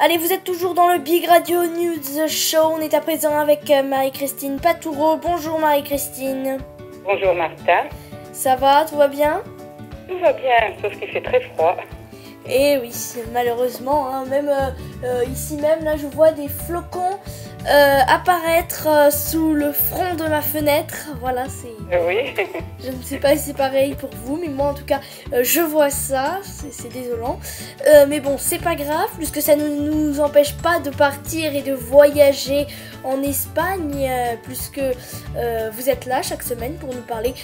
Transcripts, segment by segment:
Allez, vous êtes toujours dans le Big Radio News Show. On est à présent avec Marie-Christine Patoureau. Bonjour Marie-Christine. Bonjour Martha. Ça va, tout va bien? Tout va bien, sauf qu'il fait très froid. Eh oui, malheureusement, hein, même ici même, là, je vois des flocons apparaître sous le front de ma fenêtre. Voilà, c'est... Oui. Je ne sais pas si c'est pareil pour vous, mais moi en tout cas, je vois ça, c'est désolant. Mais bon, c'est pas grave, puisque ça ne nous empêche pas de partir et de voyager en Espagne, puisque vous êtes là chaque semaine pour nous parler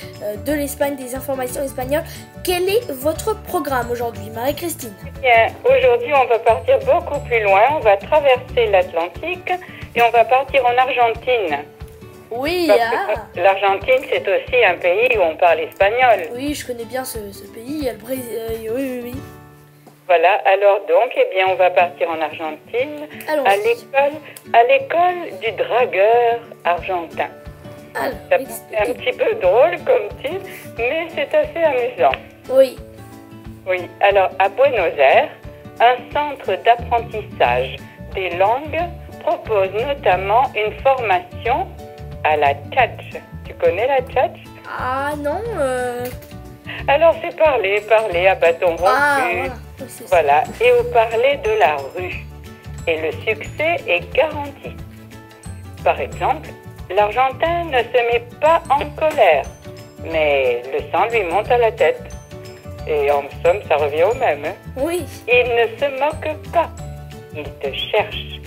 de l'Espagne, des informations espagnoles. Quel est votre programme aujourd'hui, Marie-Christine? Bien, aujourd'hui, on va partir beaucoup plus loin. On va traverser l'Atlantique et on va partir en Argentine. Oui, l'Argentine, c'est aussi un pays où on parle espagnol. Oui, je connais bien ce pays, il y a le Brésil, oui. Voilà, alors donc, eh bien, on va partir en Argentine, à l'école du dragueur argentin. Ça c'est un petit peu drôle comme titre, mais c'est assez amusant. Oui. Oui, alors à Buenos Aires, un centre d'apprentissage des langues propose notamment une formation à la tchatch. Tu connais la tchatch? Ah non. Alors c'est parler à bâton rompu. Voilà, et au parler de la rue. Et le succès est garanti. Par exemple, l'Argentin ne se met pas en colère, mais le sang lui monte à la tête. Et en somme, ça revient au même. Hein? Oui. Il ne se moque pas, il te cherche.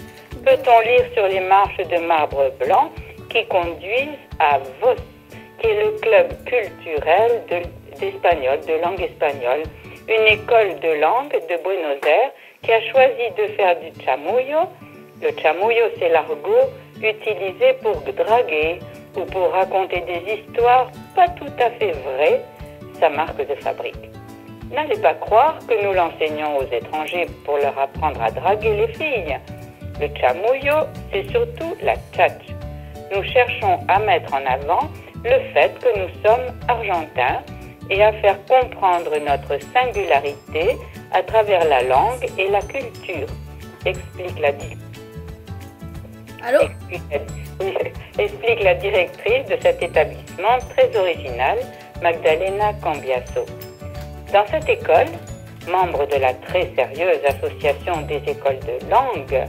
Peut-on lire sur les marches de marbre blanc qui conduisent à Vos, qui est le club culturel d'espagnol, de langue espagnole, une école de langue de Buenos Aires qui a choisi de faire du chamullo. Le chamullo, c'est l'argot utilisé pour draguer ou pour raconter des histoires pas tout à fait vraies, sa marque de fabrique. N'allez pas croire que nous l'enseignons aux étrangers pour leur apprendre à draguer les filles. Le chamullo, c'est surtout la tchatch. Nous cherchons à mettre en avant le fait que nous sommes argentins et à faire comprendre notre singularité à travers la langue et la culture, explique la directrice de cet établissement très original, Magdalena Cambiaso. Dans cette école, membre de la très sérieuse Association des écoles de langue,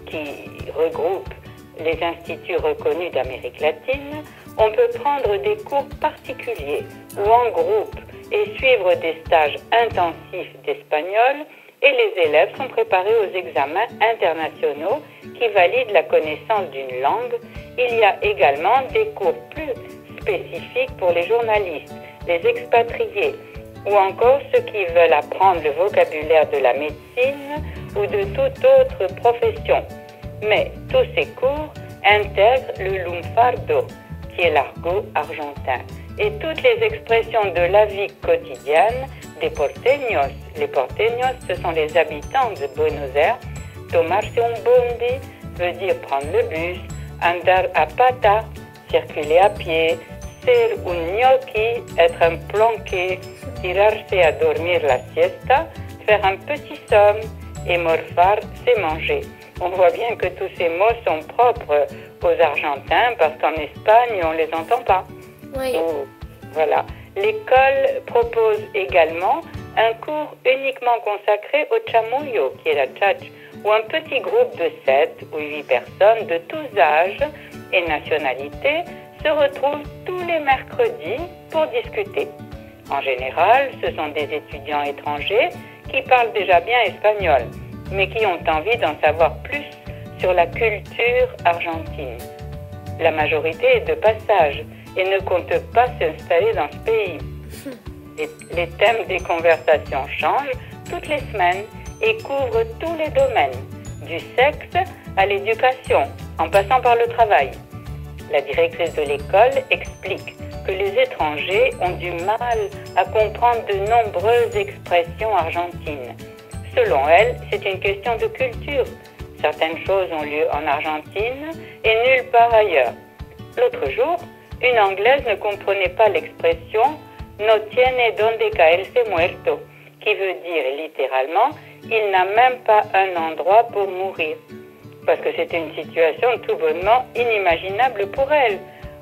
qui regroupe les instituts reconnus d'Amérique latine, on peut prendre des cours particuliers ou en groupe et suivre des stages intensifs d'espagnol, et les élèves sont préparés aux examens internationaux qui valident la connaissance d'une langue. Il y a également des cours plus spécifiques pour les journalistes, les expatriés ou encore ceux qui veulent apprendre le vocabulaire de la médecine ou de toute autre profession. Mais tous ces cours intègrent le lunfardo, qui est l'argot argentin, et toutes les expressions de la vie quotidienne des porteños. Les porteños, ce sont les habitants de Buenos Aires. Tomarse un bondi veut dire prendre le bus, andar a pata, circuler à pied, ser un gnocchi, être un planqué, tirarse a dormir la siesta, faire un petit somme, et morfar, c'est manger. On voit bien que tous ces mots sont propres aux Argentins parce qu'en Espagne, on ne les entend pas. Oui. Voilà. L'école propose également un cours uniquement consacré au chamullo, qui est la tchatch, où un petit groupe de 7 ou 8 personnes de tous âges et nationalités se retrouvent tous les mercredis pour discuter. En général, ce sont des étudiants étrangers qui parlent déjà bien espagnol, mais qui ont envie d'en savoir plus sur la culture argentine. La majorité est de passage et ne compte pas s'installer dans ce pays. Les thèmes des conversations changent toutes les semaines et couvrent tous les domaines, du sexe à l'éducation, en passant par le travail. La directrice de l'école explique que les étrangers ont du mal à comprendre de nombreuses expressions argentines. Selon elle, c'est une question de culture. Certaines choses ont lieu en Argentine et nulle part ailleurs. L'autre jour, une Anglaise ne comprenait pas l'expression « no tiene donde caerse muerto », qui veut dire littéralement « il n'a même pas un endroit pour mourir ». Parce que c'était une situation tout bonnement inimaginable pour elle.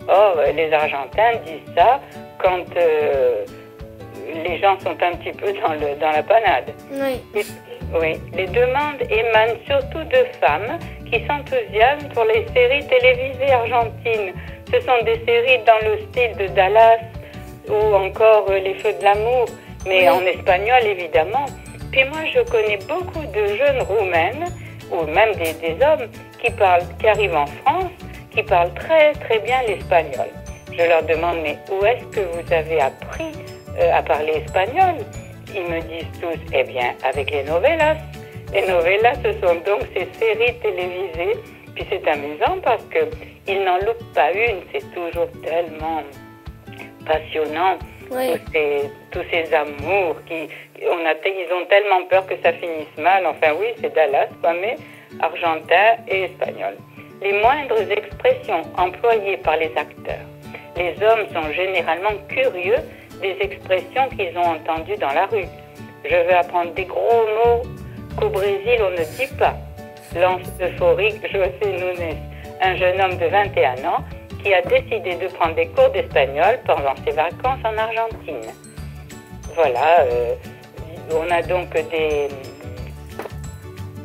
Or, les Argentins disent ça quand les gens sont un petit peu dans la panade. Oui. Oui, les demandes émanent surtout de femmes qui s'enthousiasment pour les séries télévisées argentines. Ce sont des séries dans le style de Dallas ou encore Les Feux de l'amour, mais en espagnol évidemment. Puis moi, je connais beaucoup de jeunes roumaines ou même des hommes qui arrivent en France, qui parlent très très bien l'espagnol. Je leur demande, mais où est-ce que vous avez appris à parler espagnol? Ils me disent tous, eh bien, avec les novelas. Les novelas, ce sont donc ces séries télévisées. Puis c'est amusant parce qu'ils n'en loupent pas une, c'est toujours tellement passionnant. Oui. Tous ces amours ils ont tellement peur que ça finisse mal. Enfin oui, c'est Dallas, quoi, mais argentin et espagnol. Les moindres expressions employées par les acteurs. Les hommes sont généralement curieux des expressions qu'ils ont entendues dans la rue. Je vais apprendre des gros mots qu'au Brésil on ne dit pas. Lance euphorique José Nunes, un jeune homme de 21 ans qui a décidé de prendre des cours d'espagnol pendant ses vacances en Argentine. Voilà, on a donc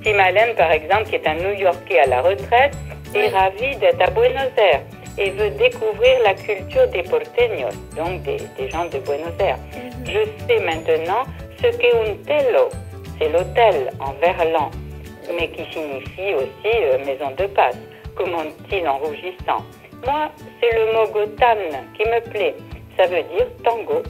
Tim Allen, par exemple, qui est un New-Yorkais à la retraite, est ravi d'être à Buenos Aires et veut découvrir la culture des porteños, donc des gens de Buenos Aires. Je sais maintenant ce qu'est un telo, c'est l'hôtel en verlan, mais qui signifie aussi maison de passe, commande-t-il en rougissant. Moi, c'est le mot gotan qui me plaît. Ça veut dire tango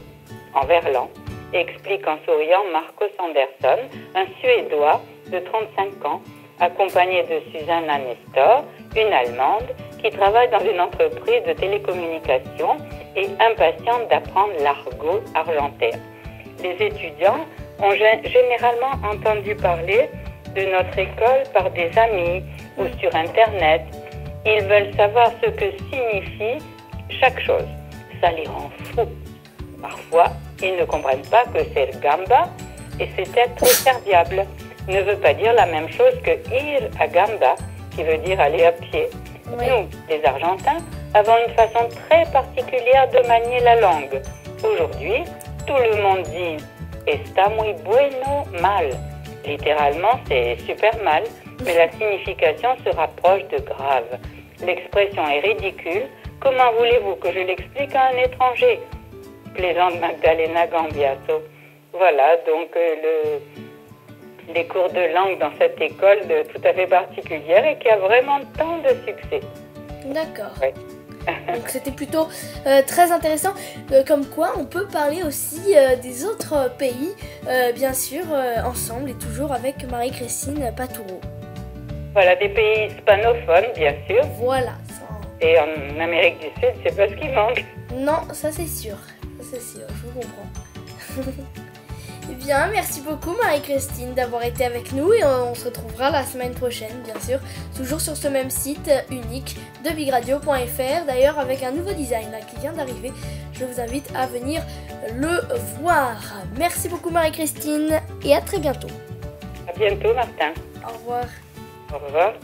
en verlan, explique en souriant Marcos Andersson, un Suédois de 35 ans, accompagné de Susanna Nestor, une Allemande qui travaille dans une entreprise de télécommunications et impatiente d'apprendre l'argot argentin. Les étudiants ont généralement entendu parler de notre école par des amis ou sur Internet. Ils veulent savoir ce que signifie chaque chose. Ça les rend fous. Parfois, ils ne comprennent pas que c'est le gamba et c'est être serviable. Ne veut pas dire la même chose que ir a gamba, qui veut dire aller à pied. Oui. Nous, les Argentins, avons une façon très particulière de manier la langue. Aujourd'hui, tout le monde dit « está muy bueno mal ». Littéralement, c'est super mal, mais la signification se rapproche de grave. L'expression est ridicule. Comment voulez-vous que je l'explique à un étranger? Plaisante Magdalena Gambiaso. Voilà, donc les cours de langue dans cette école tout à fait particulière et qui a vraiment tant de succès. D'accord. Oui. Donc c'était plutôt très intéressant, comme quoi on peut parler aussi des autres pays, bien sûr, ensemble et toujours avec Marie-Christine Patoureau. Voilà, des pays hispanophones, bien sûr. Voilà. Et en Amérique du Sud, c'est pas ce qui manque. Non, ça c'est sûr, je vous comprends. Eh bien, merci beaucoup Marie-Christine d'avoir été avec nous et on se retrouvera la semaine prochaine, bien sûr, toujours sur ce même site unique de bigradio.fr, d'ailleurs avec un nouveau design là, qui vient d'arriver. Je vous invite à venir le voir. Merci beaucoup Marie-Christine et à très bientôt. À bientôt Martin. Au revoir. Au revoir.